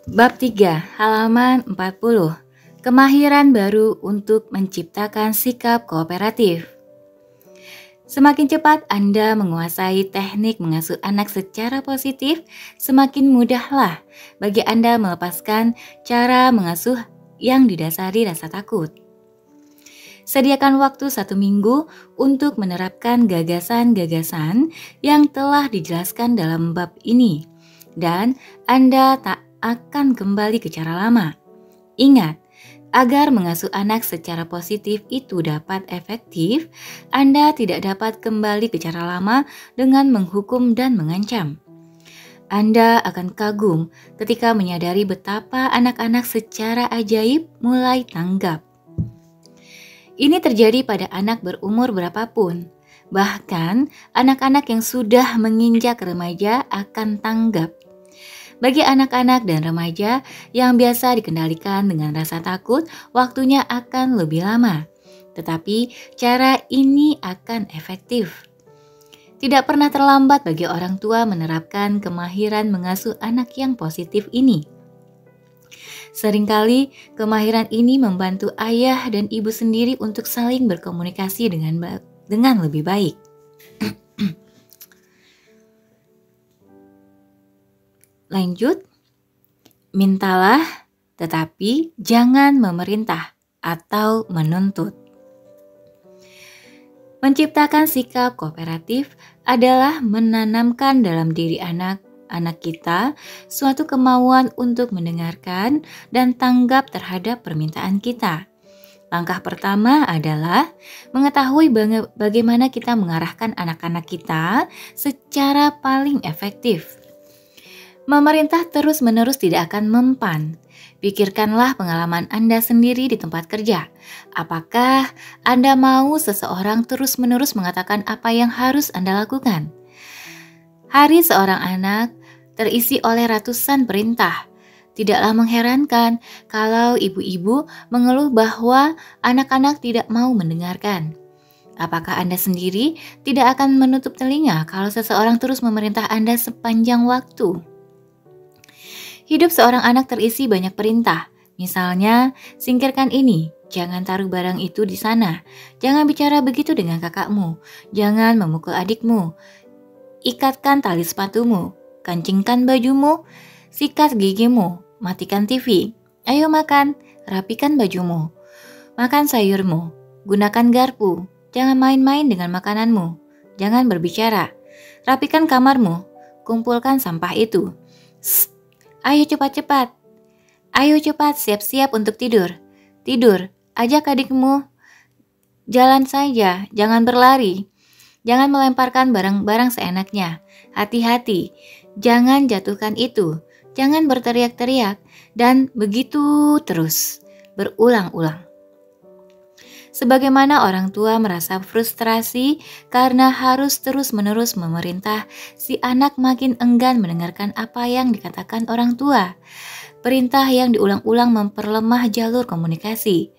Bab 3, halaman 40. Kemahiran baru untuk menciptakan sikap kooperatif. Semakin cepat Anda menguasai teknik mengasuh anak secara positif, semakin mudahlah bagi Anda melepaskan cara mengasuh yang didasari rasa takut. Sediakan waktu 1 minggu untuk menerapkan gagasan-gagasan yang telah dijelaskan dalam bab ini, dan Anda tak akan kembali ke cara lama. Ingat, agar mengasuh anak secara positif itu dapat efektif, Anda tidak dapat kembali ke cara lama dengan menghukum dan mengancam. Anda akan kagum ketika menyadari betapa anak-anak secara ajaib mulai tanggap. Ini terjadi pada anak berumur berapapun. Bahkan anak-anak yang sudah menginjak remaja akan tanggap. Bagi anak-anak dan remaja yang biasa dikendalikan dengan rasa takut, waktunya akan lebih lama. Tetapi cara ini akan efektif. Tidak pernah terlambat bagi orang tua menerapkan kemahiran mengasuh anak yang positif ini. Seringkali kemahiran ini membantu ayah dan ibu sendiri untuk saling berkomunikasi dengan lebih baik. Lanjut, mintalah tetapi jangan memerintah atau menuntut. Menciptakan sikap kooperatif adalah menanamkan dalam diri anak kita suatu kemauan untuk mendengarkan dan tanggap terhadap permintaan kita. Langkah pertama adalah mengetahui bagaimana kita mengarahkan anak-anak kita secara paling efektif. Memerintah terus-menerus tidak akan mempan. Pikirkanlah pengalaman Anda sendiri di tempat kerja. Apakah Anda mau seseorang terus-menerus mengatakan apa yang harus Anda lakukan? Hari seorang anak terisi oleh ratusan perintah. Tidaklah mengherankan kalau ibu-ibu mengeluh bahwa anak-anak tidak mau mendengarkan. Apakah Anda sendiri tidak akan menutup telinga kalau seseorang terus memerintah Anda sepanjang waktu? Hidup seorang anak terisi banyak perintah. Misalnya, singkirkan ini, jangan taruh barang itu di sana, jangan bicara begitu dengan kakakmu, jangan memukul adikmu, ikatkan tali sepatumu, kancingkan bajumu, sikat gigimu, matikan TV, ayo makan, rapikan bajumu, makan sayurmu, gunakan garpu, jangan main-main dengan makananmu, jangan berbicara, rapikan kamarmu, kumpulkan sampah itu. Ayo cepat-cepat. Ayo cepat siap-siap untuk tidur. Tidur, ajak adikmu. Jalan saja, jangan berlari. Jangan melemparkan barang-barang seenaknya. Hati-hati, jangan jatuhkan itu. Jangan berteriak-teriak. Dan begitu terus, berulang-ulang. Sebagaimana orang tua merasa frustrasi karena harus terus-menerus memerintah, si anak makin enggan mendengarkan apa yang dikatakan orang tua. Perintah yang diulang-ulang memperlemah jalur komunikasi.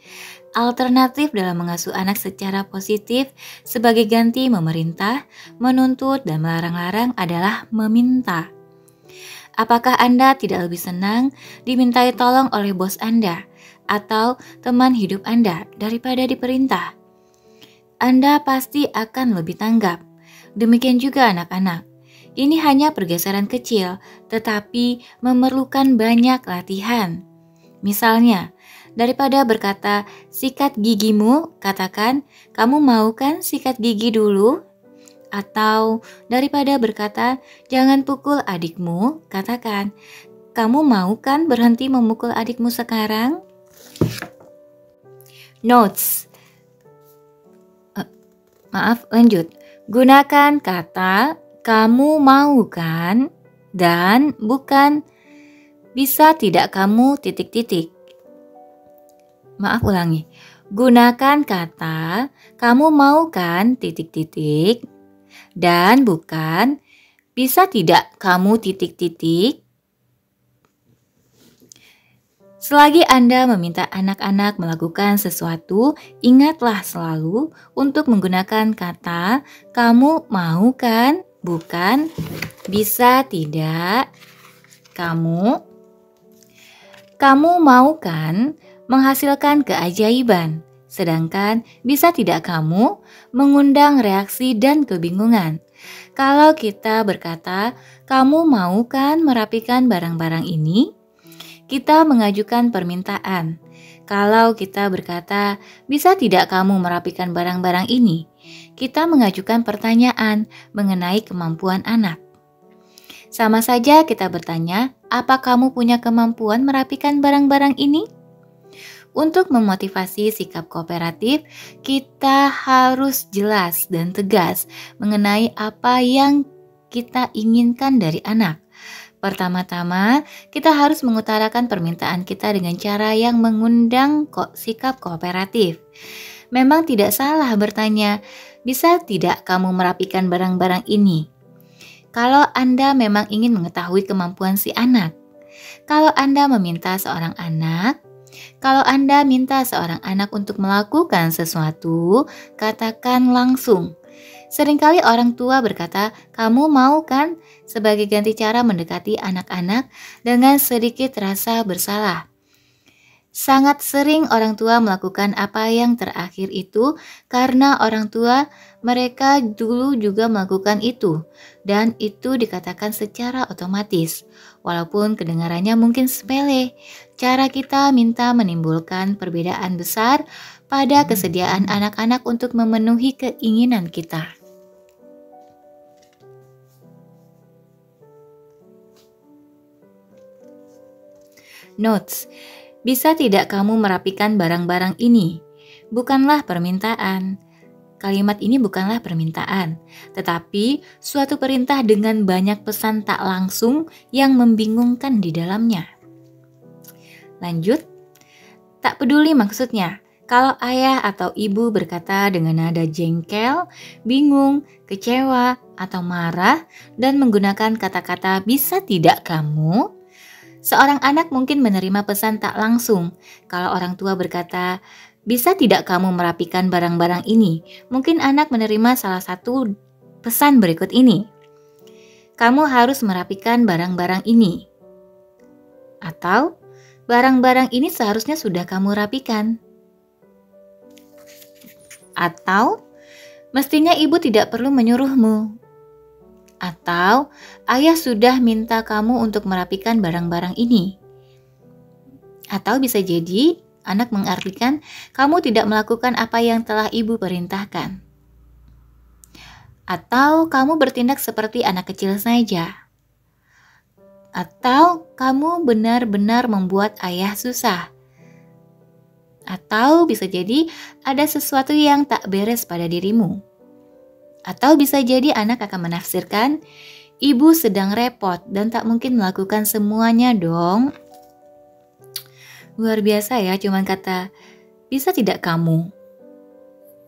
Alternatif dalam mengasuh anak secara positif sebagai ganti memerintah, menuntut, dan melarang-larang adalah meminta. Apakah Anda tidak lebih senang dimintai tolong oleh bos Anda atau teman hidup Anda daripada diperintah? Anda pasti akan lebih tanggap. Demikian juga anak-anak. Ini hanya pergeseran kecil, tetapi memerlukan banyak latihan. Misalnya, daripada berkata, sikat gigimu, katakan, kamu mau kan sikat gigi dulu? Atau daripada berkata, jangan pukul adikmu, katakan, kamu mau kan berhenti memukul adikmu sekarang? Notes. Lanjut. Gunakan kata kamu mau kan dan bukan bisa tidak kamu titik-titik. Ulangi. Gunakan kata kamu mau kan titik-titik dan bukan bisa tidak kamu titik-titik. Selagi Anda meminta anak-anak melakukan sesuatu, ingatlah selalu untuk menggunakan kata kamu mau kan, bukan bisa tidak kamu Kamu mau kan menghasilkan keajaiban, sedangkan bisa tidak kamu mengundang reaksi dan kebingungan. Kalau kita berkata, kamu mau kan merapikan barang-barang ini? Kita mengajukan permintaan. Kalau kita berkata, bisa tidak kamu merapikan barang-barang ini? Kita mengajukan pertanyaan mengenai kemampuan anak. Sama saja kita bertanya, apa kamu punya kemampuan merapikan barang-barang ini? Untuk memotivasi sikap kooperatif, kita harus jelas dan tegas mengenai apa yang kita inginkan dari anak. Pertama-tama, kita harus mengutarakan permintaan kita dengan cara yang mengundang sikap kooperatif. Memang tidak salah bertanya, bisa tidak kamu merapikan barang-barang ini? Kalau Anda memang ingin mengetahui kemampuan si anak. Kalau Anda minta seorang anak untuk melakukan sesuatu, katakan langsung. Seringkali orang tua berkata, kamu mau kan? Sebagai ganti cara mendekati anak-anak dengan sedikit rasa bersalah. Sangat sering orang tua melakukan apa yang terakhir itu karena orang tua mereka dulu juga melakukan itu, dan itu dikatakan secara otomatis. Walaupun kedengarannya mungkin sepele, cara kita minta menimbulkan perbedaan besar pada kesediaan anak-anak untuk memenuhi keinginan kita. Notes, bisa tidak kamu merapikan barang-barang ini? Bukanlah permintaan. Kalimat ini bukanlah permintaan, tetapi suatu perintah dengan banyak pesan tak langsung yang membingungkan di dalamnya. Lanjut, tak peduli maksudnya. Kalau ayah atau ibu berkata dengan nada jengkel, bingung, kecewa, atau marah, dan menggunakan kata-kata bisa tidak kamu, seorang anak mungkin menerima pesan tak langsung. Kalau orang tua berkata, bisa tidak kamu merapikan barang-barang ini? Mungkin anak menerima salah satu pesan berikut ini. Kamu harus merapikan barang-barang ini. Atau, barang-barang ini seharusnya sudah kamu rapikan. Atau, mestinya ibu tidak perlu menyuruhmu. Atau, ayah sudah minta kamu untuk merapikan barang-barang ini. Atau bisa jadi, anak mengartikan kamu tidak melakukan apa yang telah ibu perintahkan. Atau kamu bertindak seperti anak kecil saja. Atau kamu benar-benar membuat ayah susah. Atau bisa jadi ada sesuatu yang tak beres pada dirimu. Atau bisa jadi anak akan menafsirkan, ibu sedang repot dan tak mungkin melakukan semuanya dong. Luar biasa ya, cuman kata, bisa tidak kamu?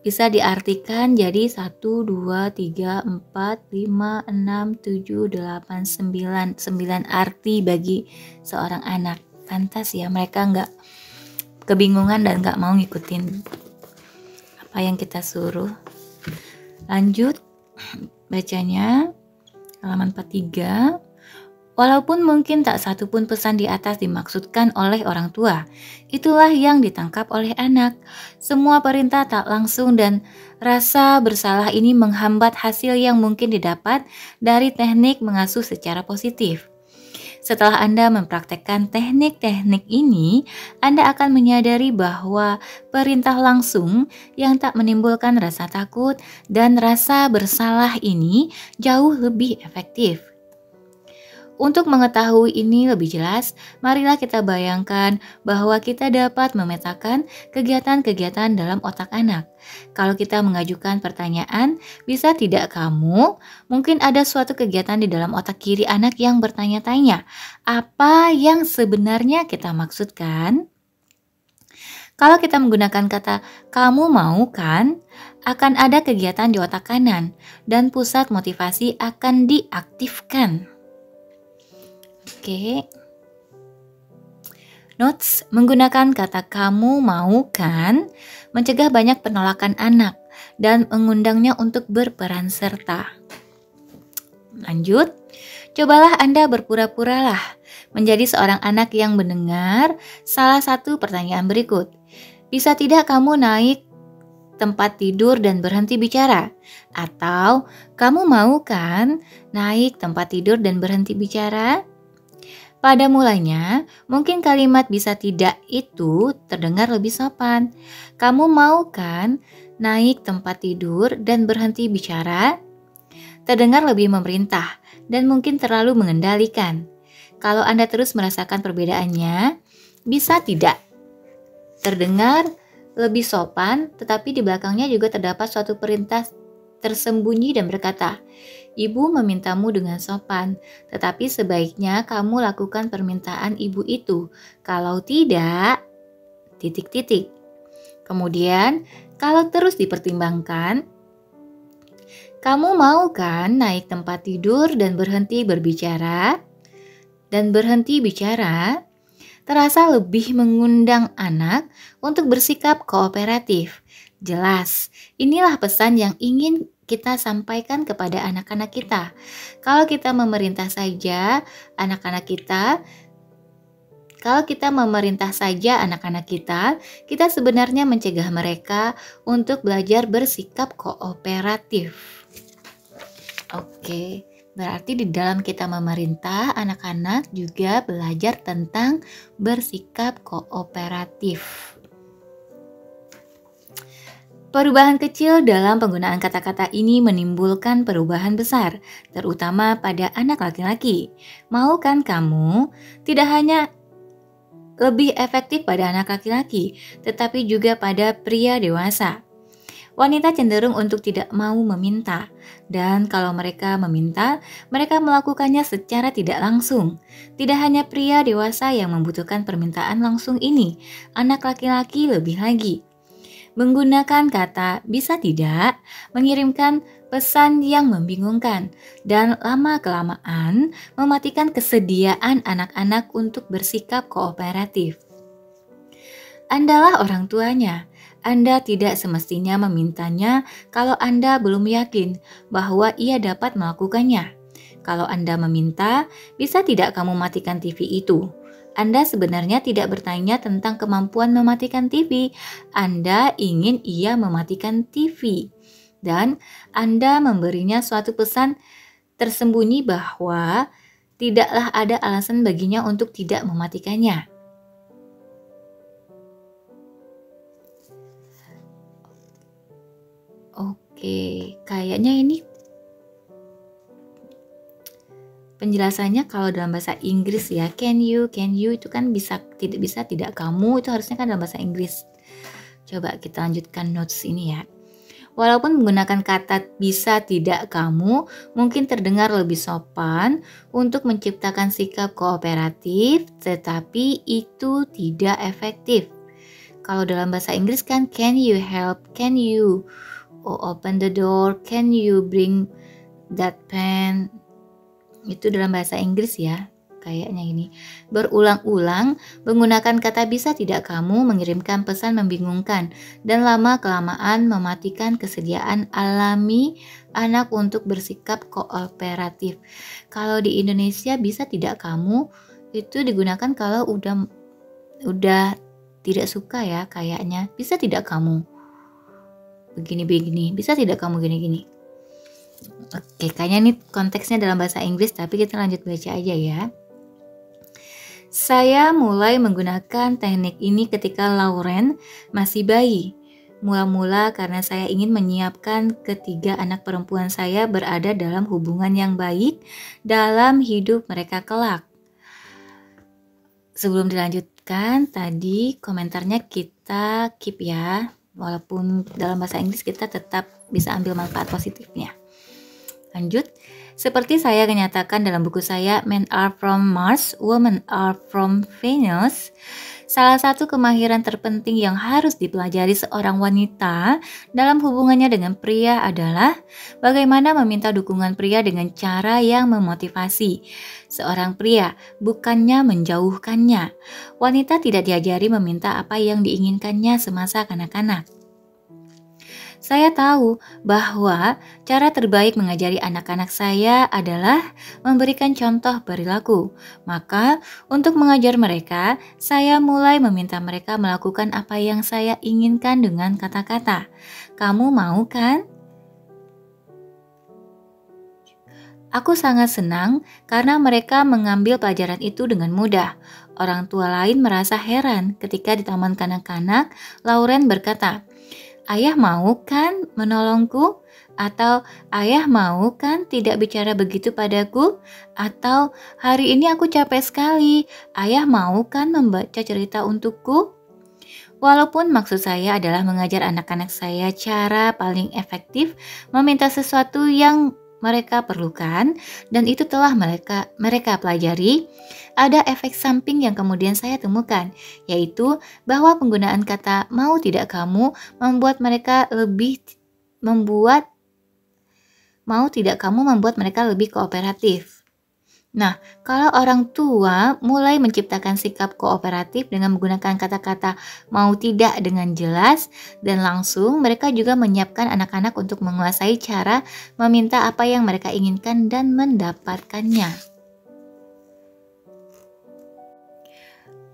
Bisa diartikan jadi 1, 2, 3, 4, 5, 6, 7, 8, 9 arti bagi seorang anak. Pantas ya, mereka nggak kebingungan dan nggak mau ngikutin apa yang kita suruh. Lanjut bacanya halaman 43. Walaupun mungkin tak satu pun pesan di atas dimaksudkan oleh orang tua, itulah yang ditangkap oleh anak. Semua perintah tak langsung dan rasa bersalah ini menghambat hasil yang mungkin didapat dari teknik mengasuh secara positif. Setelah Anda mempraktekkan teknik-teknik ini, Anda akan menyadari bahwa perintah langsung yang tak menimbulkan rasa takut dan rasa bersalah ini jauh lebih efektif. Untuk mengetahui ini lebih jelas, marilah kita bayangkan bahwa kita dapat memetakan kegiatan-kegiatan dalam otak anak. Kalau kita mengajukan pertanyaan, bisa tidak kamu? Mungkin ada suatu kegiatan di dalam otak kiri anak yang bertanya-tanya, apa yang sebenarnya kita maksudkan? Kalau kita menggunakan kata, kamu mau kan? Akan ada kegiatan di otak kanan dan pusat motivasi akan diaktifkan. Oke. Notes, menggunakan kata kamu mau kan mencegah banyak penolakan anak dan mengundangnya untuk berperan serta. Lanjut, cobalah Anda berpura-puralah menjadi seorang anak yang mendengar salah satu pertanyaan berikut. Bisa tidak kamu naik tempat tidur dan berhenti bicara? Atau kamu mau kan naik tempat tidur dan berhenti bicara? Pada mulanya, mungkin kalimat bisa tidak itu terdengar lebih sopan. Kamu mau kan naik tempat tidur dan berhenti bicara? Terdengar lebih memerintah dan mungkin terlalu mengendalikan. Kalau Anda terus merasakan perbedaannya, bisa tidak terdengar lebih sopan, tetapi di belakangnya juga terdapat suatu perintah tersembunyi dan berkata, "Ibu memintamu dengan sopan, tetapi sebaiknya kamu lakukan permintaan ibu itu. Kalau tidak, titik-titik." Kemudian, kalau terus dipertimbangkan, kamu mau kan naik tempat tidur dan berhenti berbicara? Dan berhenti bicara terasa lebih mengundang anak untuk bersikap kooperatif. Jelas, inilah pesan yang ingin kita sampaikan kepada anak-anak kita. Kalau kita memerintah saja anak-anak kita, kita sebenarnya mencegah mereka untuk belajar bersikap kooperatif. Oke, berarti di dalam kita memerintah, anak-anak juga belajar tentang bersikap kooperatif. Perubahan kecil dalam penggunaan kata-kata ini menimbulkan perubahan besar, terutama pada anak laki-laki. Mau kan kamu tidak hanya lebih efektif pada anak laki-laki, tetapi juga pada pria dewasa. Wanita cenderung untuk tidak mau meminta, dan kalau mereka meminta, mereka melakukannya secara tidak langsung. Tidak hanya pria dewasa yang membutuhkan permintaan langsung ini, anak laki-laki lebih lagi. Menggunakan kata bisa tidak mengirimkan pesan yang membingungkan dan lama-kelamaan mematikan kesediaan anak-anak untuk bersikap kooperatif. Andalah orang tuanya. Anda tidak semestinya memintanya kalau Anda belum yakin bahwa ia dapat melakukannya. Kalau Anda meminta, bisa tidak kamu matikan TV itu? Anda sebenarnya tidak bertanya tentang kemampuan mematikan TV. Anda ingin ia mematikan TV. Dan Anda memberinya suatu pesan tersembunyi bahwa tidaklah ada alasan baginya untuk tidak mematikannya. Oke, kayaknya ini penjelasannya kalau dalam bahasa Inggris ya, can you itu kan tidak kamu, itu harusnya kan dalam bahasa Inggris. Coba kita lanjutkan notes ini ya. Walaupun menggunakan kata bisa tidak kamu mungkin terdengar lebih sopan untuk menciptakan sikap kooperatif, tetapi itu tidak efektif. Kalau dalam bahasa Inggris kan can you help, can you open the door, can you bring that pen. Itu dalam bahasa Inggris ya, kayaknya ini. Berulang-ulang menggunakan kata bisa tidak kamu mengirimkan pesan membingungkan dan lama-kelamaan mematikan kesediaan alami anak untuk bersikap kooperatif. Kalau di Indonesia bisa tidak kamu itu digunakan kalau udah tidak suka ya kayaknya. Bisa tidak kamu begini-begini, bisa tidak kamu gini-gini. Oke, kayaknya ini konteksnya dalam bahasa Inggris, tapi kita lanjut baca aja ya. Saya mulai menggunakan teknik ini ketika Lauren masih bayi. Mula-mula karena saya ingin menyiapkan ketiga anak perempuan saya berada dalam hubungan yang baik dalam hidup mereka kelak. Sebelum dilanjutkan, tadi komentarnya kita keep ya. Walaupun dalam bahasa Inggris kita tetap bisa ambil manfaat positifnya. Lanjut, seperti saya menyatakan dalam buku saya Men Are From Mars, Women Are From Venus, salah satu kemahiran terpenting yang harus dipelajari seorang wanita dalam hubungannya dengan pria adalah bagaimana meminta dukungan pria dengan cara yang memotivasi seorang pria, bukannya menjauhkannya. Wanita tidak diajari meminta apa yang diinginkannya semasa kanak-kanak. Saya tahu bahwa cara terbaik mengajari anak-anak saya adalah memberikan contoh perilaku. Maka, untuk mengajar mereka, saya mulai meminta mereka melakukan apa yang saya inginkan dengan kata-kata. Kamu mau kan? Aku sangat senang karena mereka mengambil pelajaran itu dengan mudah. Orang tua lain merasa heran ketika di taman kanak-kanak, Lauren berkata, "Ayah mau kan menolongku?" Atau "Ayah mau kan tidak bicara begitu padaku?" Atau "Hari ini aku capek sekali, ayah mau kan membaca cerita untukku?" Walaupun maksud saya adalah mengajar anak-anak saya cara paling efektif meminta sesuatu yang mereka perlukan dan itu telah mereka pelajari, ada efek samping yang kemudian saya temukan, yaitu bahwa penggunaan kata mau tidak kamu membuat mereka lebih kooperatif. Nah, kalau orang tua mulai menciptakan sikap kooperatif dengan menggunakan kata-kata mau tidak dengan jelas dan langsung, mereka juga menyiapkan anak-anak untuk menguasai cara meminta apa yang mereka inginkan dan mendapatkannya.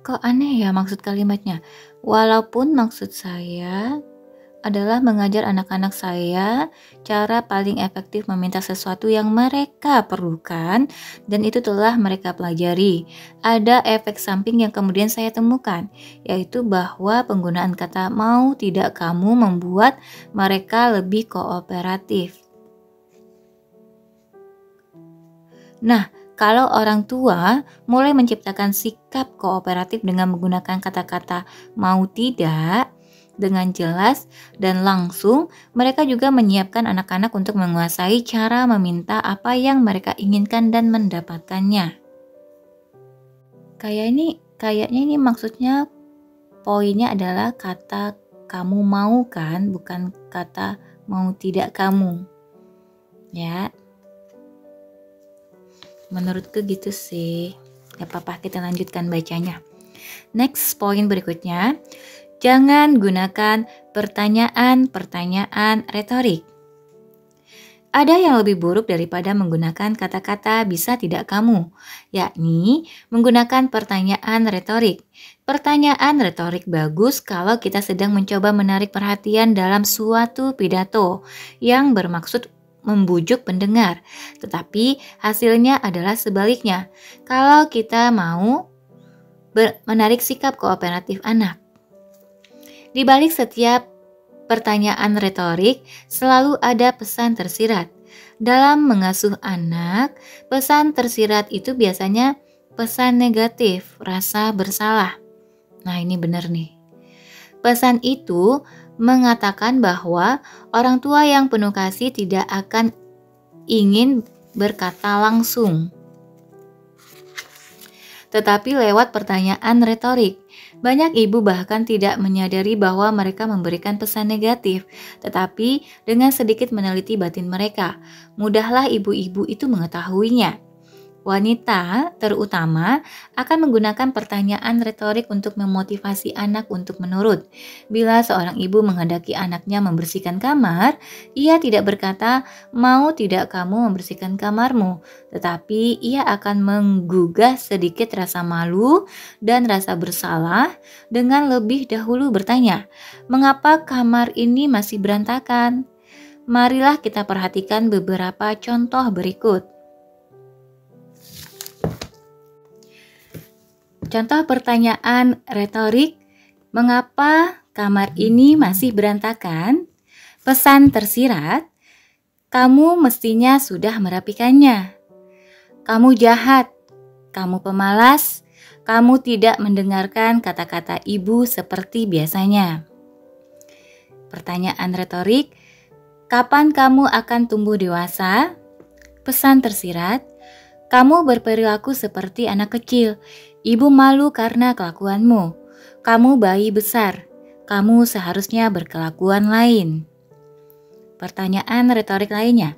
Kok aneh ya maksud kalimatnya? Walaupun maksud saya adalah mengajar anak-anak saya cara paling efektif meminta sesuatu yang mereka perlukan dan itu telah mereka pelajari. Ada efek samping yang kemudian saya temukan, yaitu bahwa penggunaan kata mau tidak kamu membuat mereka lebih kooperatif. Nah, kalau orang tua mulai menciptakan sikap kooperatif dengan menggunakan kata-kata mau tidak dengan jelas dan langsung, mereka juga menyiapkan anak-anak untuk menguasai cara meminta apa yang mereka inginkan dan mendapatkannya. Kayaknya ini maksudnya poinnya adalah kata kamu mau kan, bukan kata mau tidak kamu. Ya. Menurutku gitu sih. Gak apa-apa, kita lanjutkan bacanya. Next, poin berikutnya. Jangan gunakan pertanyaan-pertanyaan retorik. Ada yang lebih buruk daripada menggunakan kata-kata bisa tidak kamu, yakni menggunakan pertanyaan retorik. Pertanyaan retorik bagus kalau kita sedang mencoba menarik perhatian dalam suatu pidato yang bermaksud membujuk pendengar, tetapi hasilnya adalah sebaliknya. Kalau kita mau menarik sikap kooperatif anak. Di balik setiap pertanyaan retorik selalu ada pesan tersirat. Dalam mengasuh anak, pesan tersirat itu biasanya pesan negatif, rasa bersalah. Nah, ini benar nih. Pesan itu mengatakan bahwa orang tua yang penuh kasih tidak akan ingin berkata langsung, tetapi lewat pertanyaan retorik. Banyak ibu bahkan tidak menyadari bahwa mereka memberikan pesan negatif, tetapi dengan sedikit meneliti batin mereka, mudahlah ibu-ibu itu mengetahuinya. Wanita terutama akan menggunakan pertanyaan retorik untuk memotivasi anak untuk menurut. Bila seorang ibu menghendaki anaknya membersihkan kamar, ia tidak berkata, "Mau tidak kamu membersihkan kamarmu?" Tetapi ia akan menggugah sedikit rasa malu dan rasa bersalah dengan lebih dahulu bertanya, "Mengapa kamar ini masih berantakan?" Marilah kita perhatikan beberapa contoh berikut. Contoh pertanyaan retorik, mengapa kamar ini masih berantakan? Pesan tersirat, kamu mestinya sudah merapikannya. Kamu jahat, kamu pemalas, kamu tidak mendengarkan kata-kata ibu seperti biasanya. Pertanyaan retorik, kapan kamu akan tumbuh dewasa? Pesan tersirat, kamu berperilaku seperti anak kecil. Ibu malu karena kelakuanmu. Kamu bayi besar. Kamu seharusnya berkelakuan lain. Pertanyaan retorik lainnya.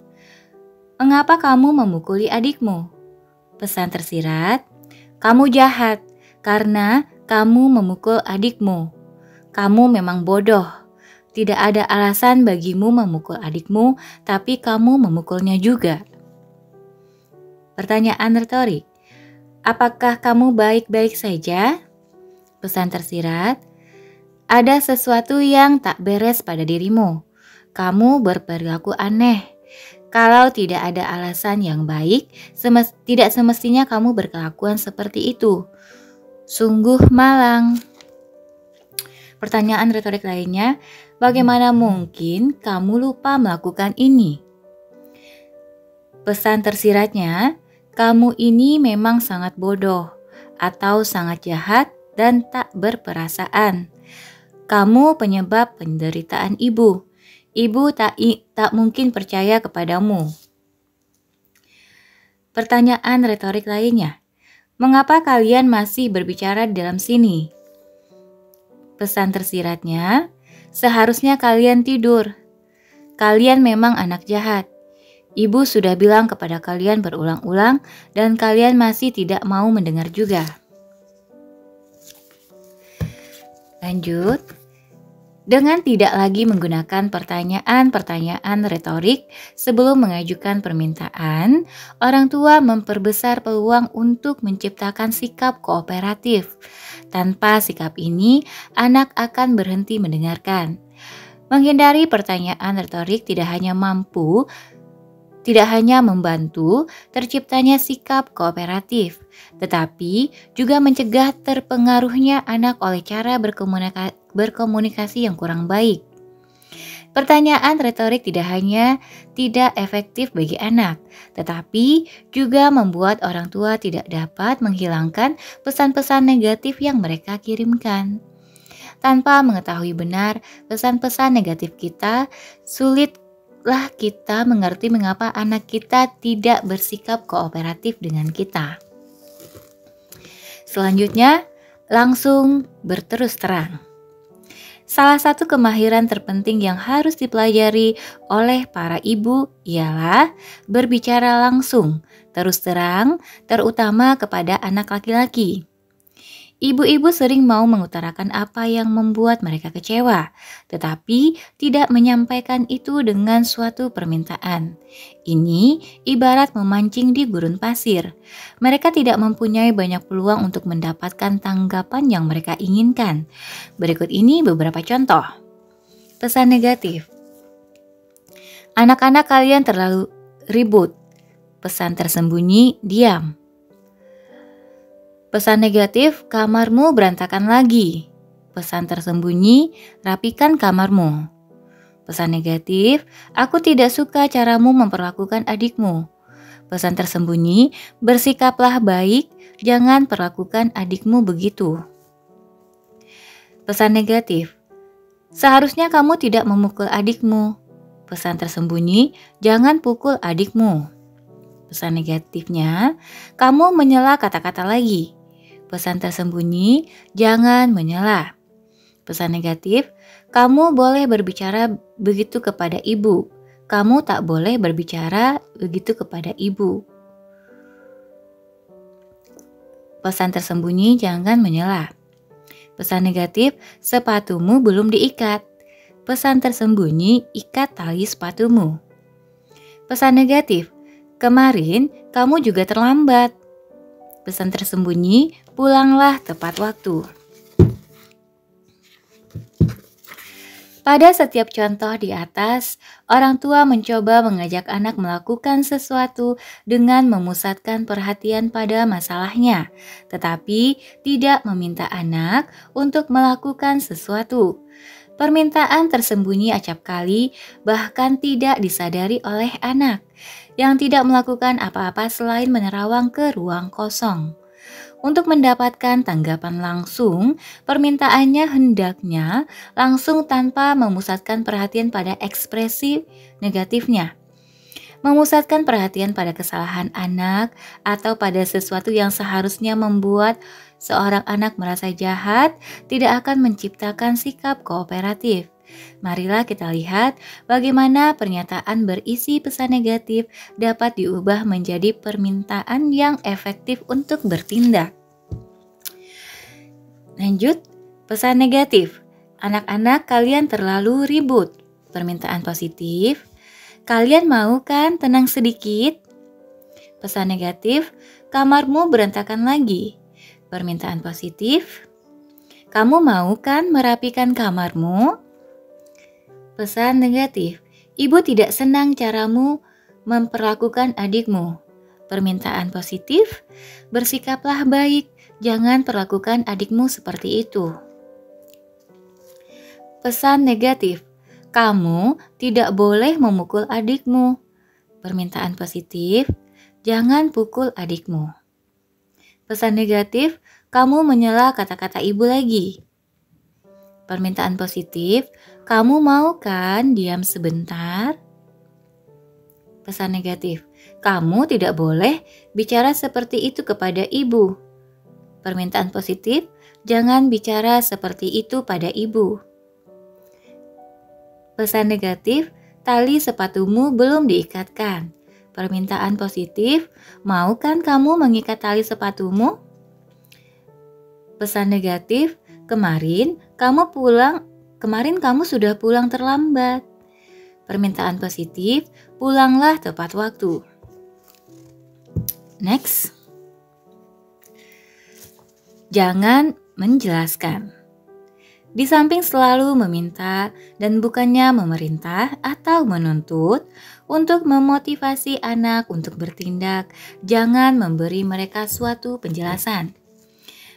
Mengapa kamu memukuli adikmu? Pesan tersirat. Kamu jahat karena kamu memukul adikmu. Kamu memang bodoh. Tidak ada alasan bagimu memukul adikmu, tapi kamu memukulnya juga. Pertanyaan retorik. Apakah kamu baik-baik saja? Pesan tersirat. Ada sesuatu yang tak beres pada dirimu. Kamu berperilaku aneh. Kalau tidak ada alasan yang baik, tidak semestinya kamu berkelakuan seperti itu. Sungguh malang. Pertanyaan retorik lainnya, bagaimana mungkin kamu lupa melakukan ini? Pesan tersiratnya, kamu ini memang sangat bodoh atau sangat jahat dan tak berperasaan. Kamu penyebab penderitaan ibu. Ibu tak mungkin percaya kepadamu. Pertanyaan retorik lainnya, mengapa kalian masih berbicara di dalam sini? Pesan tersiratnya, seharusnya kalian tidur. Kalian memang anak jahat. Ibu sudah bilang kepada kalian berulang-ulang dan kalian masih tidak mau mendengar juga. Lanjut. Dengan tidak lagi menggunakan pertanyaan-pertanyaan retorik sebelum mengajukan permintaan, orang tua memperbesar peluang untuk menciptakan sikap kooperatif. Tanpa sikap ini, anak akan berhenti mendengarkan. Menghindari pertanyaan retorik tidak hanya membantu terciptanya sikap kooperatif, tetapi juga mencegah terpengaruhnya anak oleh cara berkomunikasi yang kurang baik. Pertanyaan retorik tidak hanya tidak efektif bagi anak, tetapi juga membuat orang tua tidak dapat menghilangkan pesan-pesan negatif yang mereka kirimkan. Tanpa mengetahui benar pesan-pesan negatif kita, sulitlah kita mengerti mengapa anak kita tidak bersikap kooperatif dengan kita. Selanjutnya, langsung berterus terang. Salah satu kemahiran terpenting yang harus dipelajari oleh para ibu ialah berbicara langsung, terus terang, terutama kepada anak laki-laki. Ibu-ibu sering mau mengutarakan apa yang membuat mereka kecewa, tetapi tidak menyampaikan itu dengan suatu permintaan. Ini ibarat memancing di gurun pasir. Mereka tidak mempunyai banyak peluang untuk mendapatkan tanggapan yang mereka inginkan. Berikut ini beberapa contoh. Pesan negatif. Anak-anak kalian terlalu ribut. Pesan tersembunyi, diam. Pesan negatif, kamarmu berantakan lagi. Pesan tersembunyi, rapikan kamarmu. Pesan negatif, aku tidak suka caramu memperlakukan adikmu. Pesan tersembunyi, bersikaplah baik, jangan perlakukan adikmu begitu. Pesan negatif, seharusnya kamu tidak memukul adikmu. Pesan tersembunyi, jangan pukul adikmu. Pesan negatifnya, kamu menyela kata-kata lagi. Pesan tersembunyi, jangan menyela. Pesan negatif, kamu boleh berbicara begitu kepada ibu. Kamu tak boleh berbicara begitu kepada ibu. Pesan tersembunyi, jangan menyela. Pesan negatif, sepatumu belum diikat. Pesan tersembunyi, ikat tali sepatumu. Pesan negatif, kemarin kamu juga terlambat. Pesan tersembunyi, pulanglah tepat waktu. Pada setiap contoh di atas, orang tua mencoba mengajak anak melakukan sesuatu dengan memusatkan perhatian pada masalahnya, tetapi tidak meminta anak untuk melakukan sesuatu. Permintaan tersembunyi acap kali bahkan tidak disadari oleh anak yang tidak melakukan apa-apa selain menerawang ke ruang kosong. Untuk mendapatkan tanggapan langsung, permintaannya hendaknya langsung tanpa memusatkan perhatian pada ekspresi negatifnya. Memusatkan perhatian pada kesalahan anak atau pada sesuatu yang seharusnya membuat seorang anak merasa jahat tidak akan menciptakan sikap kooperatif. Marilah kita lihat bagaimana pernyataan berisi pesan negatif dapat diubah menjadi permintaan yang efektif untuk bertindak. Lanjut, pesan negatif. Anak-anak, kalian terlalu ribut. Permintaan positif, kalian mau kan tenang sedikit? Pesan negatif, kamarmu berantakan lagi. Permintaan positif, kamu mau kan merapikan kamarmu? Pesan negatif, ibu tidak senang caramu memperlakukan adikmu. Permintaan positif, bersikaplah baik, jangan perlakukan adikmu seperti itu. Pesan negatif, kamu tidak boleh memukul adikmu. Permintaan positif, jangan pukul adikmu. Pesan negatif, kamu menyela kata-kata ibu lagi. Permintaan positif, kamu mau kan diam sebentar? Pesan negatif, kamu tidak boleh bicara seperti itu kepada ibu. Permintaan positif, jangan bicara seperti itu pada ibu. Pesan negatif, tali sepatumu belum diikatkan. Permintaan positif, mau kan kamu mengikat tali sepatumu? Pesan negatif, kemarin kamu sudah pulang terlambat. Permintaan positif, pulanglah tepat waktu. Next. Jangan menjelaskan. Di samping selalu meminta dan bukannya memerintah atau menuntut untuk memotivasi anak untuk bertindak, jangan memberi mereka suatu penjelasan.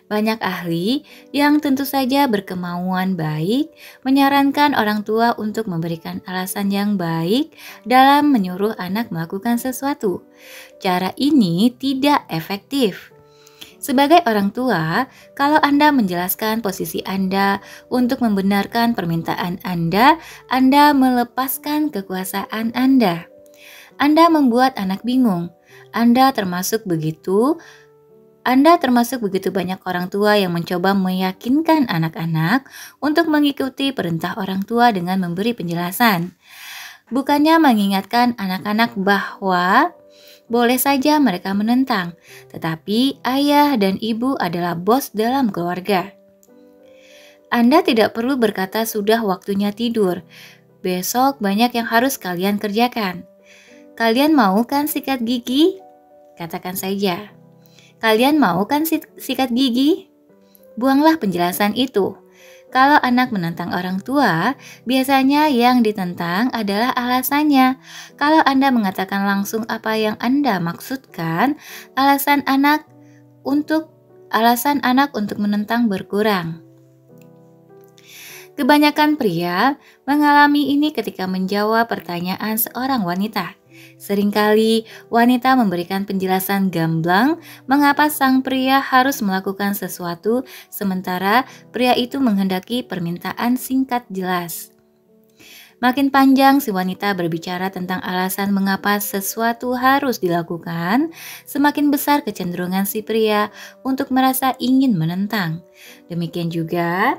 Banyak ahli yang tentu saja berkemauan baik menyarankan orang tua untuk memberikan alasan yang baik dalam menyuruh anak melakukan sesuatu. Cara ini tidak efektif. Sebagai orang tua, kalau Anda menjelaskan posisi Anda untuk membenarkan permintaan Anda melepaskan kekuasaan Anda. Anda membuat anak bingung. Anda termasuk begitu banyak orang tua yang mencoba meyakinkan anak-anak untuk mengikuti perintah orang tua dengan memberi penjelasan. Bukannya mengingatkan anak-anak bahwa boleh saja mereka menentang, tetapi ayah dan ibu adalah bos dalam keluarga. Anda tidak perlu berkata sudah waktunya tidur. Besok banyak yang harus kalian kerjakan. Kalian mau kan sikat gigi? Katakan saja. Kalian mau kan sikat gigi? Buanglah penjelasan itu. Kalau anak menentang orang tua, biasanya yang ditentang adalah alasannya. Kalau Anda mengatakan langsung apa yang Anda maksudkan, alasan anak untuk menentang berkurang. Kebanyakan pria mengalami ini ketika menjawab pertanyaan seorang wanita. Seringkali wanita memberikan penjelasan gamblang mengapa sang pria harus melakukan sesuatu, sementara pria itu menghendaki permintaan singkat jelas. Makin panjang si wanita berbicara tentang alasan mengapa sesuatu harus dilakukan, semakin besar kecenderungan si pria untuk merasa ingin menentang. Demikian juga,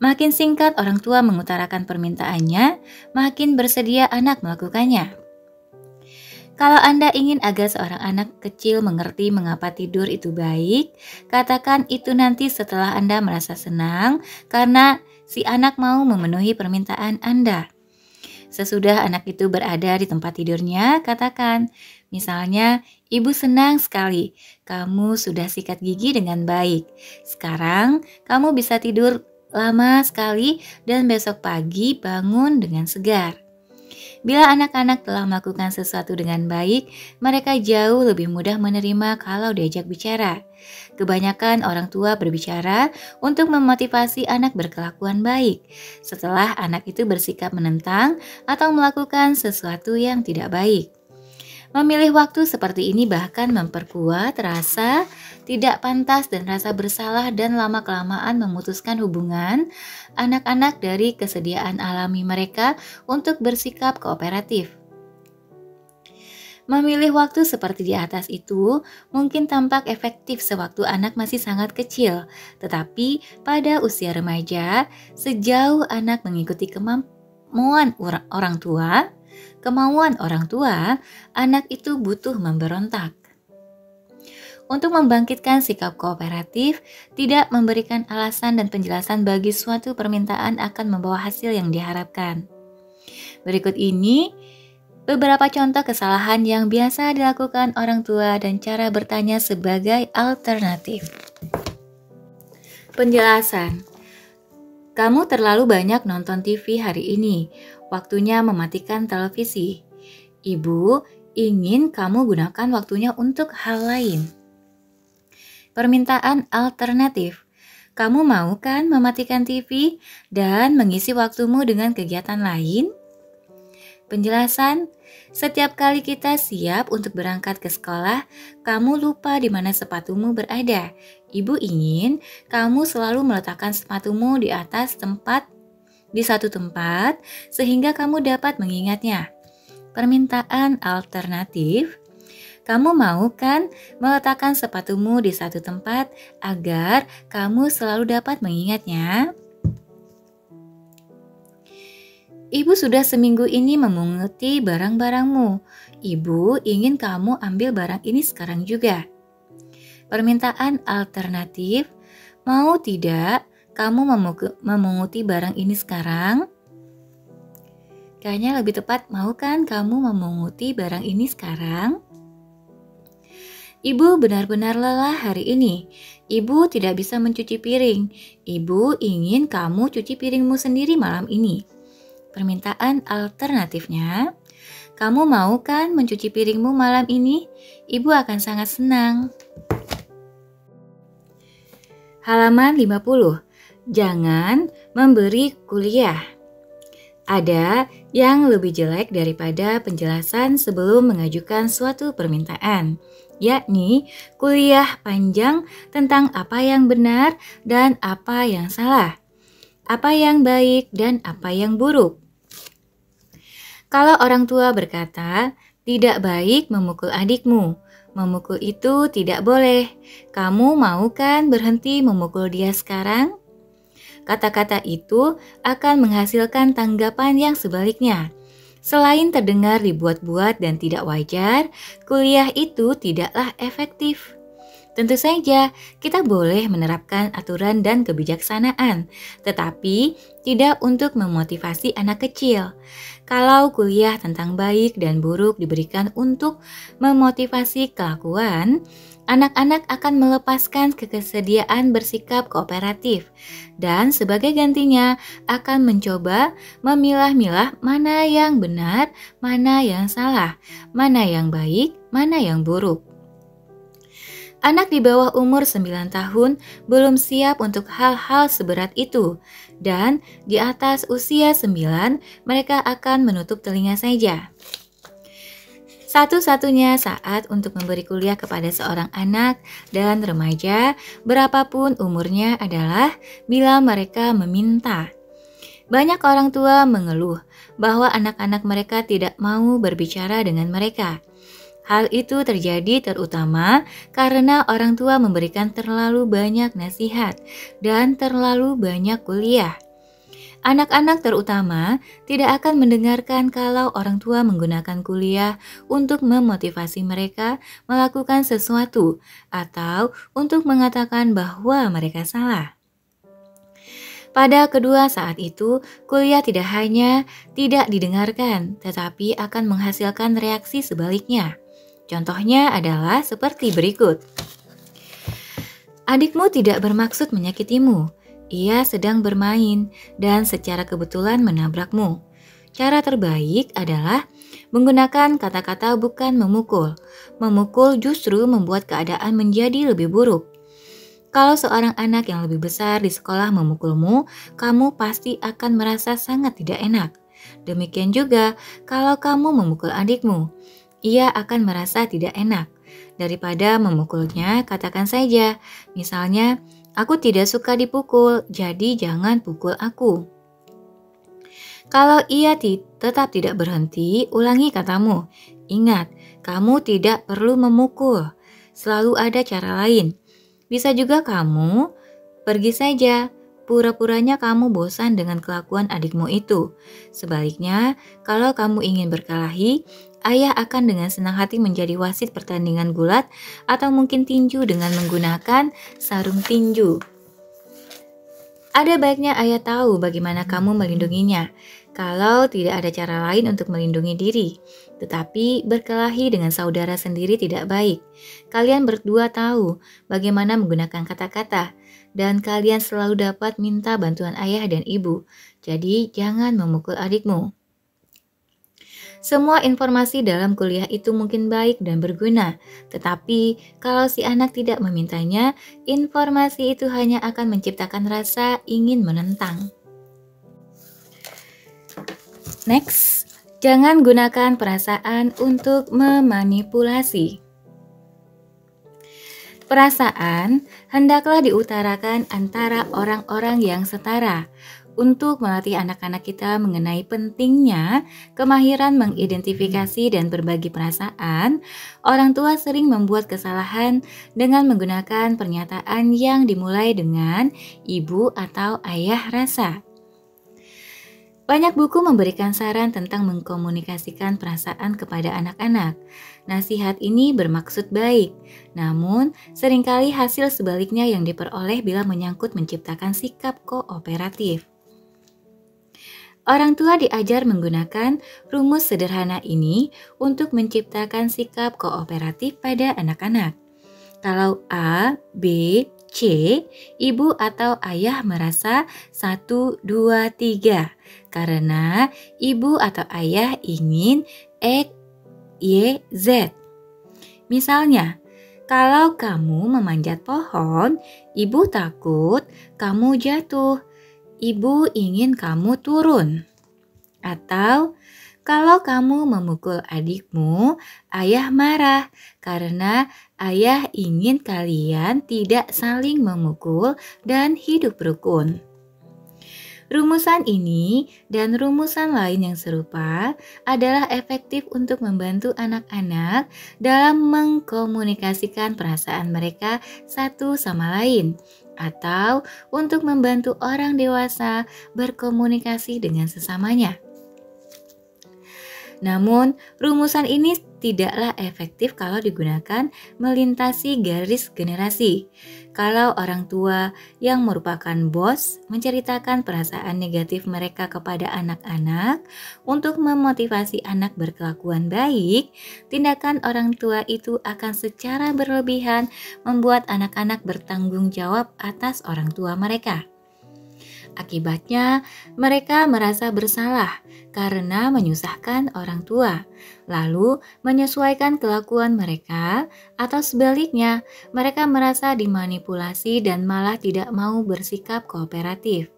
makin singkat orang tua mengutarakan permintaannya, makin bersedia anak melakukannya. Kalau Anda ingin agar seorang anak kecil mengerti mengapa tidur itu baik, katakan itu nanti setelah Anda merasa senang karena si anak mau memenuhi permintaan Anda. Sesudah anak itu berada di tempat tidurnya, katakan, misalnya, ibu senang sekali, kamu sudah sikat gigi dengan baik. Sekarang, kamu bisa tidur lama sekali dan besok pagi bangun dengan segar. Bila anak-anak telah melakukan sesuatu dengan baik, mereka jauh lebih mudah menerima kalau diajak bicara. Kebanyakan orang tua berbicara untuk memotivasi anak berkelakuan baik, setelah anak itu bersikap menentang atau melakukan sesuatu yang tidak baik. Memilih waktu seperti ini bahkan memperkuat rasa tidak pantas dan rasa bersalah dan lama-kelamaan memutuskan hubungan anak-anak dari kesediaan alami mereka untuk bersikap kooperatif. Memilih waktu seperti di atas itu mungkin tampak efektif sewaktu anak masih sangat kecil, tetapi pada usia remaja, sejauh anak mengikuti kemauan orang tua, anak itu butuh memberontak. Untuk membangkitkan sikap kooperatif, tidak memberikan alasan dan penjelasan bagi suatu permintaan akan membawa hasil yang diharapkan. Berikut ini beberapa contoh kesalahan yang biasa dilakukan orang tua dan cara bertanya sebagai alternatif. Penjelasan. Kamu terlalu banyak nonton TV hari ini. Waktunya mematikan televisi. Ibu ingin kamu gunakan waktunya untuk hal lain. Permintaan alternatif. Kamu mau kan mematikan TV dan mengisi waktumu dengan kegiatan lain? Penjelasan, setiap kali kita siap untuk berangkat ke sekolah, kamu lupa di mana sepatumu berada. Ibu ingin kamu selalu meletakkan sepatumu di satu tempat sehingga kamu dapat mengingatnya. Permintaan alternatif, kamu mau kan meletakkan sepatumu di satu tempat agar kamu selalu dapat mengingatnya? Ibu sudah seminggu ini memunguti barang-barangmu. Ibu ingin kamu ambil barang ini sekarang juga. Permintaan alternatif, mau tidak kamu memunguti barang ini sekarang? Kayaknya lebih tepat, mau kan kamu memunguti barang ini sekarang? Ibu benar-benar lelah hari ini. Ibu tidak bisa mencuci piring. Ibu ingin kamu cuci piringmu sendiri malam ini. Permintaan alternatifnya, kamu mau kan mencuci piringmu malam ini? Ibu akan sangat senang. Halaman 50. Jangan memberi kuliah. Ada yang lebih jelek daripada penjelasan sebelum mengajukan suatu permintaan, yakni kuliah panjang tentang apa yang benar dan apa yang salah, apa yang baik dan apa yang buruk. Kalau orang tua berkata, tidak baik memukul adikmu, memukul itu tidak boleh, kamu mau kan berhenti memukul dia sekarang? Kata-kata itu akan menghasilkan tanggapan yang sebaliknya. Selain terdengar dibuat-buat dan tidak wajar, kuliah itu tidaklah efektif. Tentu saja, kita boleh menerapkan aturan dan kebijaksanaan, tetapi tidak untuk memotivasi anak kecil. Kalau kuliah tentang baik dan buruk diberikan untuk memotivasi kelakuan, anak-anak akan melepaskan kesediaan bersikap kooperatif dan sebagai gantinya akan mencoba memilah-milah mana yang benar, mana yang salah, mana yang baik, mana yang buruk. Anak di bawah umur 9 tahun belum siap untuk hal-hal seberat itu, dan di atas usia 9 mereka akan menutup telinga saja. Satu-satunya saat untuk memberi kuliah kepada seorang anak dan remaja berapapun umurnya adalah bila mereka meminta. Banyak orang tua mengeluh bahwa anak-anak mereka tidak mau berbicara dengan mereka. Hal itu terjadi terutama karena orang tua memberikan terlalu banyak nasihat dan terlalu banyak kuliah. Anak-anak terutama tidak akan mendengarkan kalau orang tua menggunakan kuliah untuk memotivasi mereka melakukan sesuatu atau untuk mengatakan bahwa mereka salah. Pada kedua saat itu, kuliah tidak hanya tidak didengarkan, tetapi akan menghasilkan reaksi sebaliknya. Contohnya adalah seperti berikut. Adikmu tidak bermaksud menyakitimu. Ia sedang bermain dan secara kebetulan menabrakmu. Cara terbaik adalah menggunakan kata-kata bukan memukul. Memukul justru membuat keadaan menjadi lebih buruk. Kalau seorang anak yang lebih besar di sekolah memukulmu, kamu pasti akan merasa sangat tidak enak. Demikian juga kalau kamu memukul adikmu. Ia akan merasa tidak enak. Daripada memukulnya, katakan saja, misalnya, aku tidak suka dipukul, jadi jangan pukul aku. Kalau ia tetap tidak berhenti, ulangi katamu. Ingat, kamu tidak perlu memukul. Selalu ada cara lain. Bisa juga kamu pergi saja. Pura-puranya kamu bosan dengan kelakuan adikmu itu. Sebaliknya, kalau kamu ingin berkelahi, ayah akan dengan senang hati menjadi wasit pertandingan gulat atau mungkin tinju dengan menggunakan sarung tinju. Ada baiknya ayah tahu bagaimana kamu melindunginya, kalau tidak ada cara lain untuk melindungi diri. Tetapi berkelahi dengan saudara sendiri tidak baik. Kalian berdua tahu bagaimana menggunakan kata-kata, dan kalian selalu dapat minta bantuan ayah dan ibu. Jadi jangan memukul adikmu. Semua informasi dalam kuliah itu mungkin baik dan berguna, tetapi kalau si anak tidak memintanya, informasi itu hanya akan menciptakan rasa ingin menentang. Next, jangan gunakan perasaan untuk memanipulasi. Perasaan hendaklah diutarakan antara orang-orang yang setara. Untuk melatih anak-anak kita mengenai pentingnya kemahiran mengidentifikasi dan berbagi perasaan, orang tua sering membuat kesalahan dengan menggunakan pernyataan yang dimulai dengan ibu atau ayah rasa. Banyak buku memberikan saran tentang mengkomunikasikan perasaan kepada anak-anak. Nasihat ini bermaksud baik, namun seringkali hasil sebaliknya yang diperoleh bila menyangkut menciptakan sikap kooperatif. Orang tua diajar menggunakan rumus sederhana ini untuk menciptakan sikap kooperatif pada anak-anak. Kalau A, B, C, ibu atau ayah merasa 1, 2, 3 karena ibu atau ayah ingin X, Y, Z. Misalnya, kalau kamu memanjat pohon, ibu takut kamu jatuh. Ibu ingin kamu turun. Atau kalau kamu memukul adikmu, ayah marah karena ayah ingin kalian tidak saling memukul dan hidup rukun. Rumusan ini dan rumusan lain yang serupa adalah efektif untuk membantu anak-anak dalam mengkomunikasikan perasaan mereka satu sama lain, atau untuk membantu orang dewasa berkomunikasi dengan sesamanya. Namun, rumusan ini tidaklah efektif kalau digunakan melintasi garis generasi. Kalau orang tua yang merupakan bos menceritakan perasaan negatif mereka kepada anak-anak untuk memotivasi anak berkelakuan baik, tindakan orang tua itu akan secara berlebihan membuat anak-anak bertanggung jawab atas orang tua mereka. Akibatnya, mereka merasa bersalah karena menyusahkan orang tua, lalu menyesuaikan kelakuan mereka, atau sebaliknya, mereka merasa dimanipulasi dan malah tidak mau bersikap kooperatif.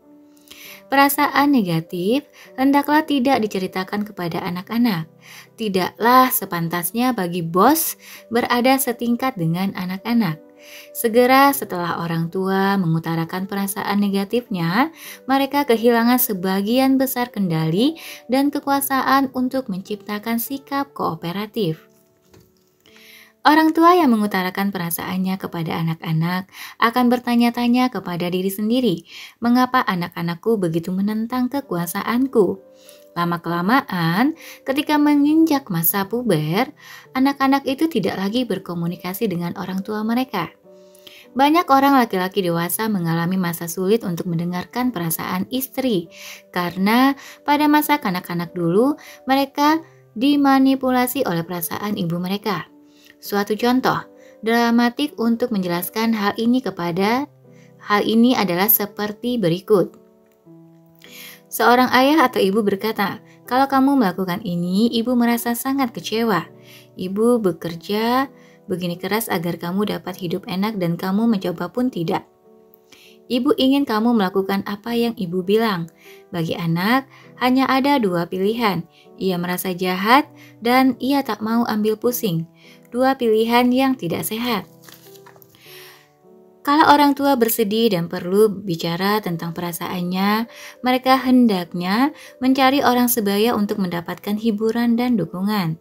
Perasaan negatif hendaklah tidak diceritakan kepada anak-anak. Tidaklah sepantasnya bagi bos berada setingkat dengan anak-anak. Segera setelah orang tua mengutarakan perasaan negatifnya, mereka kehilangan sebagian besar kendali dan kekuasaan untuk menciptakan sikap kooperatif. Orang tua yang mengutarakan perasaannya kepada anak-anak akan bertanya-tanya kepada diri sendiri, mengapa anak-anakku begitu menentang kekuasaanku? Lama-kelamaan, ketika menginjak masa puber, anak-anak itu tidak lagi berkomunikasi dengan orang tua mereka. Banyak orang laki-laki dewasa mengalami masa sulit untuk mendengarkan perasaan istri, karena pada masa kanak-kanak dulu, mereka dimanipulasi oleh perasaan ibu mereka. Suatu contoh dramatik untuk menjelaskan hal ini adalah seperti berikut. Seorang ayah atau ibu berkata, kalau kamu melakukan ini, ibu merasa sangat kecewa. Ibu bekerja begini keras agar kamu dapat hidup enak dan kamu mencoba pun tidak. Ibu ingin kamu melakukan apa yang ibu bilang. Bagi anak, hanya ada dua pilihan. Ia merasa jahat dan ia tak mau ambil pusing. Dua pilihan yang tidak sehat. Kalau orang tua bersedih dan perlu bicara tentang perasaannya, mereka hendaknya mencari orang sebaya untuk mendapatkan hiburan dan dukungan.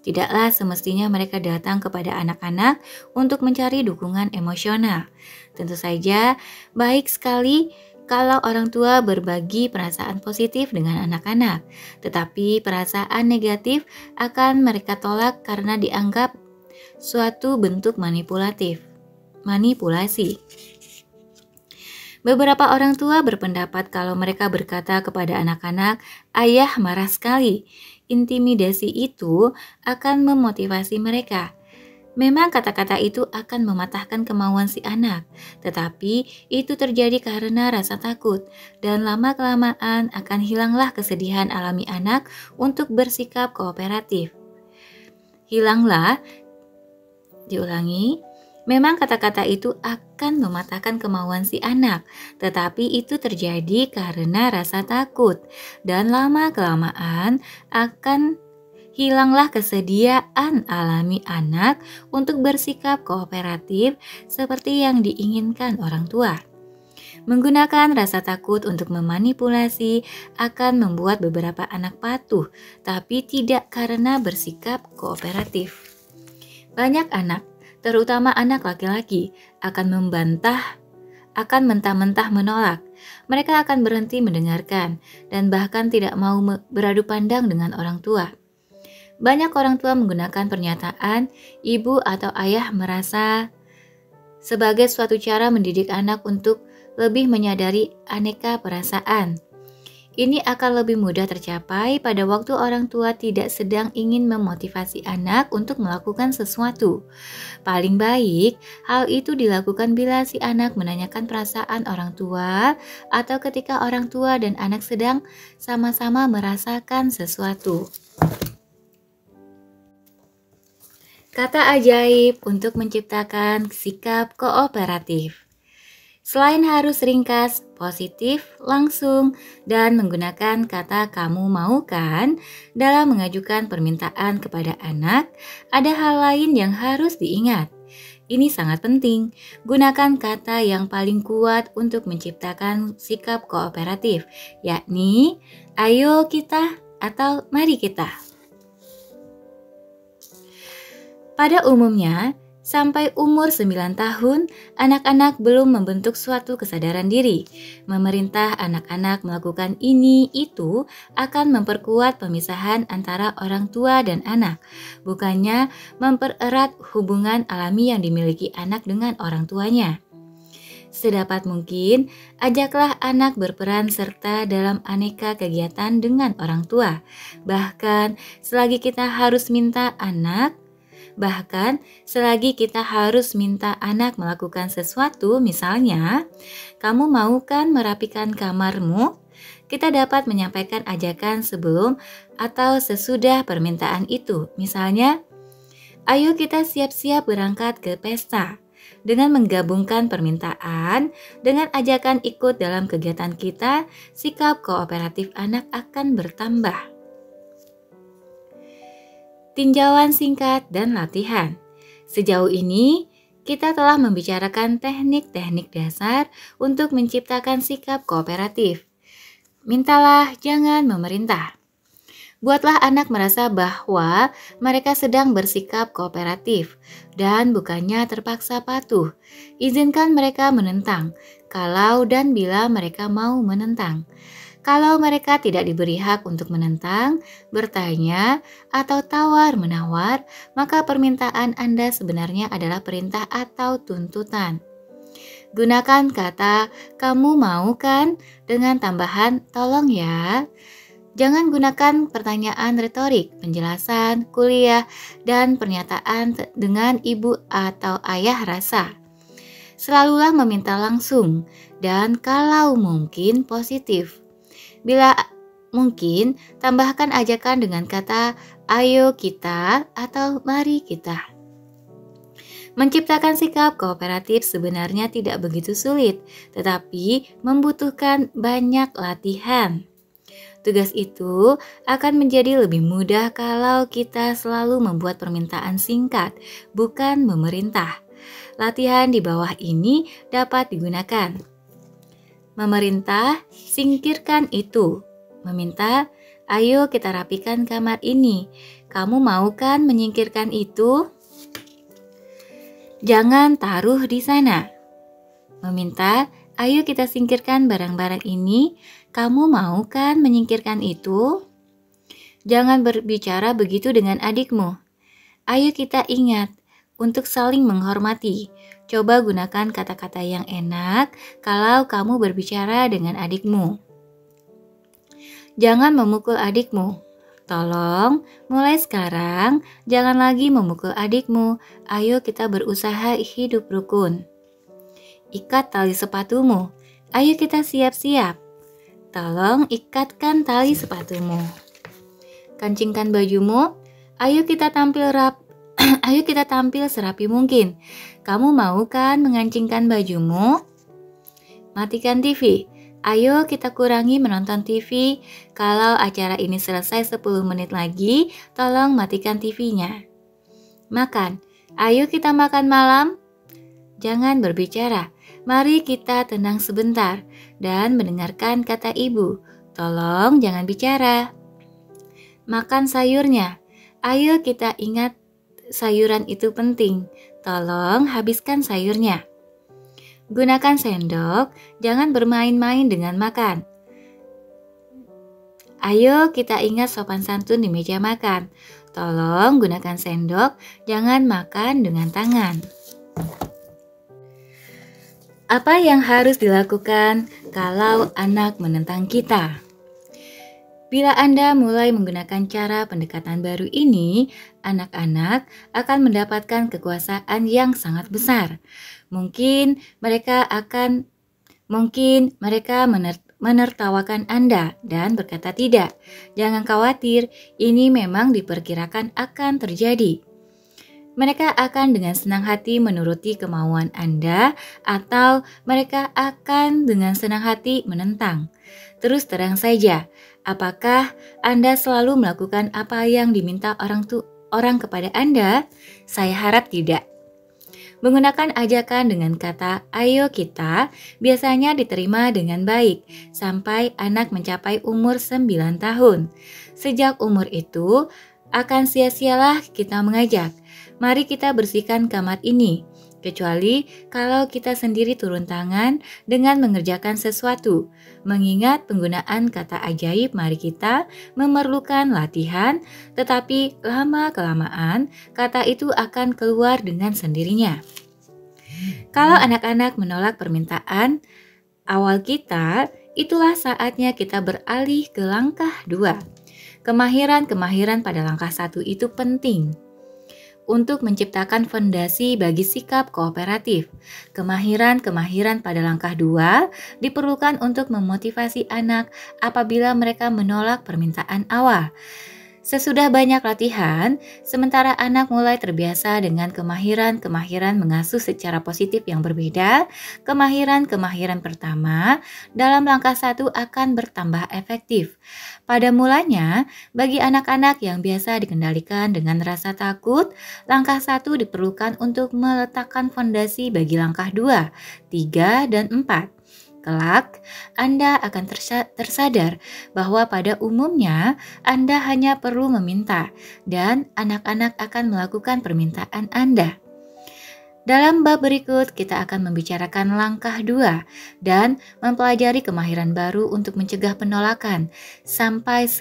Tidaklah semestinya mereka datang kepada anak-anak untuk mencari dukungan emosional. Tentu saja, baik sekali kalau orang tua berbagi perasaan positif dengan anak-anak, tetapi perasaan negatif akan mereka tolak karena dianggap suatu bentuk manipulasi. Beberapa orang tua berpendapat kalau mereka berkata kepada anak-anak, "Ayah marah sekali." Intimidasi itu akan memotivasi mereka. Memang kata-kata itu akan mematahkan kemauan si anak, tetapi itu terjadi karena rasa takut, dan lama-kelamaan akan hilanglah kesedihan alami anak untuk bersikap kooperatif. Memang kata-kata itu akan mematahkan kemauan si anak, tetapi itu terjadi karena rasa takut, dan lama-kelamaan akan hilanglah kesediaan alami anak untuk bersikap kooperatif seperti yang diinginkan orang tua. Menggunakan rasa takut untuk memanipulasi akan membuat beberapa anak patuh, tapi tidak karena bersikap kooperatif. Banyak anak, terutama anak laki-laki, akan mentah-mentah menolak. Mereka akan berhenti mendengarkan dan bahkan tidak mau beradu pandang dengan orang tua. Banyak orang tua menggunakan pernyataan ibu atau ayah merasa sebagai suatu cara mendidik anak untuk lebih menyadari aneka perasaan. Ini akan lebih mudah tercapai pada waktu orang tua tidak sedang ingin memotivasi anak untuk melakukan sesuatu. Paling baik, hal itu dilakukan bila si anak menanyakan perasaan orang tua atau ketika orang tua dan anak sedang sama-sama merasakan sesuatu. Kata ajaib untuk menciptakan sikap kooperatif. Selain harus ringkas, positif, langsung, dan menggunakan kata "kamu mau kan" dalam mengajukan permintaan kepada anak, ada hal lain yang harus diingat. Ini sangat penting. Gunakan kata yang paling kuat untuk menciptakan sikap kooperatif, yakni "ayo kita" atau "mari kita". Pada umumnya, sampai umur 9 tahun, anak-anak belum membentuk suatu kesadaran diri. Memerintah anak-anak melakukan ini itu akan memperkuat pemisahan antara orang tua dan anak, bukannya mempererat hubungan alami yang dimiliki anak dengan orang tuanya. Sedapat mungkin, ajaklah anak berperan serta dalam aneka kegiatan dengan orang tua. Bahkan, selagi kita harus minta anak melakukan sesuatu, misalnya, "Kamu mau kan merapikan kamarmu?" Kita dapat menyampaikan ajakan sebelum atau sesudah permintaan itu. Misalnya, "Ayo kita siap-siap berangkat ke pesta." Dengan menggabungkan permintaan dengan ajakan ikut dalam kegiatan kita, sikap kooperatif anak akan bertambah. Tinjauan singkat dan latihan. Sejauh ini, kita telah membicarakan teknik-teknik dasar untuk menciptakan sikap kooperatif. Mintalah, jangan memerintah. Buatlah anak merasa bahwa mereka sedang bersikap kooperatif dan bukannya terpaksa patuh. Izinkan mereka menentang, kalau dan bila mereka mau menentang. Kalau mereka tidak diberi hak untuk menentang, bertanya, atau tawar-menawar, maka permintaan Anda sebenarnya adalah perintah atau tuntutan. Gunakan kata "kamu mau kan" dengan tambahan "tolong ya". Jangan gunakan pertanyaan retorik, penjelasan, kuliah, dan pernyataan dengan ibu atau ayah rasa. Selalulah meminta langsung, dan kalau mungkin positif. Bila mungkin, tambahkan ajakan dengan kata "ayo kita" atau "mari kita". Menciptakan sikap kooperatif sebenarnya tidak begitu sulit, tetapi membutuhkan banyak latihan. Tugas itu akan menjadi lebih mudah kalau kita selalu membuat permintaan singkat, bukan memerintah. Latihan di bawah ini dapat digunakan. Memerintah, singkirkan itu. Meminta, ayo kita rapikan kamar ini. Kamu mau kan menyingkirkan itu? Jangan taruh di sana. Meminta, Ayo kita singkirkan barang-barang ini. Kamu mau kan menyingkirkan itu? Jangan berbicara begitu dengan adikmu. Ayo kita ingat untuk saling menghormati. Coba gunakan kata-kata yang enak kalau kamu berbicara dengan adikmu. Jangan memukul adikmu. Tolong, mulai sekarang jangan lagi memukul adikmu. Ayo kita berusaha hidup rukun. Ikat tali sepatumu. Ayo kita siap-siap. Tolong ikatkan tali sepatumu. Kancingkan bajumu. Ayo kita tampil Ayo kita tampil serapi mungkin. Kamu mau kan mengancingkan bajumu? Matikan TV. Ayo kita kurangi menonton TV. Kalau acara ini selesai 10 menit lagi, tolong matikan TV-nya. Makan. Ayo kita makan malam. Jangan berbicara. Mari kita tenang sebentar dan mendengarkan kata ibu. Tolong jangan bicara. Makan sayurnya. Ayo kita ingat sayuran itu penting. Tolong habiskan sayurnya. Gunakan sendok, jangan bermain-main dengan makan. Ayo kita ingat sopan santun di meja makan. Tolong gunakan sendok, jangan makan dengan tangan. Apa yang harus dilakukan kalau anak menentang kita? Bila Anda mulai menggunakan cara pendekatan baru ini, anak-anak akan mendapatkan kekuasaan yang sangat besar. Mungkin mereka menertawakan Anda dan berkata tidak. Jangan khawatir, ini memang diperkirakan akan terjadi. Mereka akan dengan senang hati menuruti kemauan Anda atau mereka akan dengan senang hati menentang. Terus terang saja, apakah Anda selalu melakukan apa yang diminta orang kepada Anda? Saya harap tidak. Menggunakan ajakan dengan kata ayo kita biasanya diterima dengan baik sampai anak mencapai umur 9 tahun. Sejak umur itu akan sia-sialah kita mengajak. Mari kita bersihkan kamar ini, kecuali kalau kita sendiri turun tangan dengan mengerjakan sesuatu. Mengingat penggunaan kata ajaib mari kita memerlukan latihan, tetapi lama-kelamaan kata itu akan keluar dengan sendirinya. Kalau anak-anak menolak permintaan awal kita, itulah saatnya kita beralih ke langkah 2. Kemahiran-kemahiran pada langkah 1 itu penting untuk menciptakan fondasi bagi sikap kooperatif. Kemahiran-kemahiran pada langkah 2 diperlukan untuk memotivasi anak apabila mereka menolak permintaan awal. Sesudah banyak latihan, sementara anak mulai terbiasa dengan kemahiran-kemahiran mengasuh secara positif yang berbeda, kemahiran-kemahiran pertama dalam langkah 1 akan bertambah efektif. Pada mulanya, bagi anak-anak yang biasa dikendalikan dengan rasa takut, langkah 1 diperlukan untuk meletakkan fondasi bagi langkah 2, 3, dan 4. Kelak, Anda akan tersadar bahwa pada umumnya Anda hanya perlu meminta dan anak-anak akan melakukan permintaan Anda. Dalam bab berikut, kita akan membicarakan langkah 2 dan mempelajari kemahiran baru untuk mencegah penolakan sampai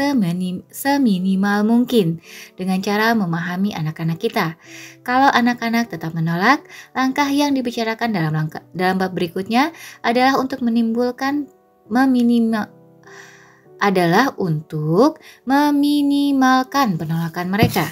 seminimal mungkin dengan cara memahami anak-anak kita. Kalau anak-anak tetap menolak, langkah yang dibicarakan dalam bab berikutnya adalah untuk meminimalkan penolakan mereka.